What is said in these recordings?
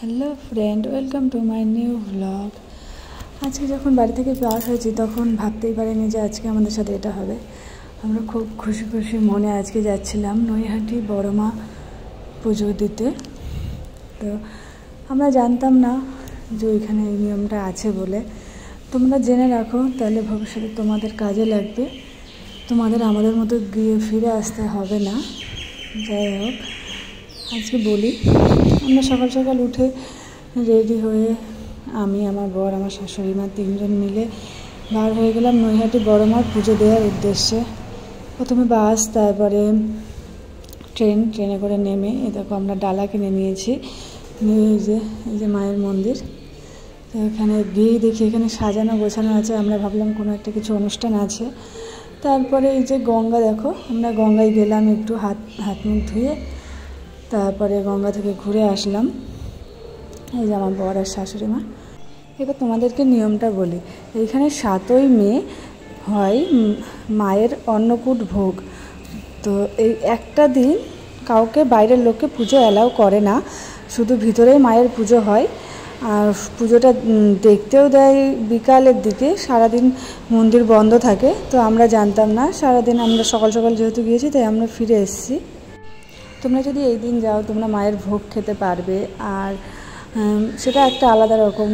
Hello friend, welcome to my new vlog. আজকে যখন বাড়ি থেকে বার হয়েছি তখন ভাবতেই পারিনি যে আজকে আমাদের সাথে এটা হবে। আমরা খুব খুশি খুশি মনে আজকে যাচ্ছিলাম নৈহাটি বড় মা পুজো দিতে। তো আমরা জানতাম না যে ওইখানে এই নিয়মটা আছে বলে। তোমরা জেনে রাখো, তাহলে ভবিষ্যতে তোমাদের কাজে লাগবে, তোমাদের আমাদের মতো গিয়ে ফিরে আসতে হবে না। যাই হোক, আজকে বলি, আমরা সকাল সকাল উঠে রেডি হয়ে আমি, আমার বর, আমার শাশুড়ি মা তিনজন মিলে বার হয়ে গেলাম নৈহাটি বড় মার পুজো দেওয়ার উদ্দেশ্যে। প্রথমে বাস, তারপরে ট্রেনে করে নেমে দেখো আমরা ডালা কিনে নিয়েছি। নিয়ে এই যে মায়ের মন্দির। তো এখানে গিয়ে দেখি এখানে সাজানো গোছানো আছে। আমরা ভাবলাম কোনো একটা কিছু অনুষ্ঠান আছে। তারপরে এই যে গঙ্গা, দেখো আমরা গঙ্গায় গেলাম, একটু হাত মুখ ধুয়ে তারপরে গঙ্গা থেকে ঘুরে আসলাম। এই যে আমার বর আর শাশুড়ি মা। এবার তোমাদেরকে নিয়মটা বলি। এইখানে 7ই মে হয় মায়ের অন্নকূট ভোগ। তো এই একটা দিন কাউকে, বাইরের লোককে পুজো অ্যালাউ করে না, শুধু ভিতরেই মায়ের পুজো হয়। আর পুজোটা দেখতেও দেয় বিকালের দিকে, সারাদিন মন্দির বন্ধ থাকে। তো আমরা জানতাম না, সারাদিন আমরা সকাল সকাল যেহেতু গিয়েছি তাই আমরা ফিরে এসেছি। তোমরা যদি এই দিন যাও তোমরা মায়ের ভোগ খেতে পারবে, আর সেটা একটা আলাদা রকম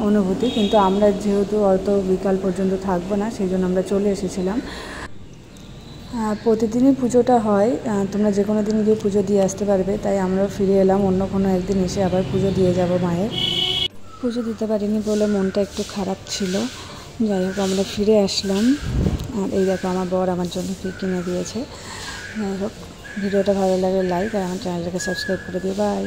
অনুভূতি। কিন্তু আমরা যেহেতু অত বিকাল পর্যন্ত থাকবো না, সেই জন্য আমরা চলে এসেছিলাম। প্রতিদিনই পুজোটা হয়, তোমরা যে কোনো দিন গিয়ে পুজো দিয়ে আসতে পারবে। তাই আমরাও ফিরে এলাম, অন্য কোনো একদিন এসে আবার পুজো দিয়ে যাব মায়ের। পুজো দিতে পারিনি বলে মনটা একটু খারাপ ছিল। যাই হোক, আমরা ফিরে আসলাম। আর এই দেখো আমার বর আমার জন্য কী কিনে দিয়েছে। যাই হোক, ভিডিওটা ভালো লাগলে লাইক আর আমার চ্যানেলটাকে সাবস্ক্রাইব করে দিও। বাই।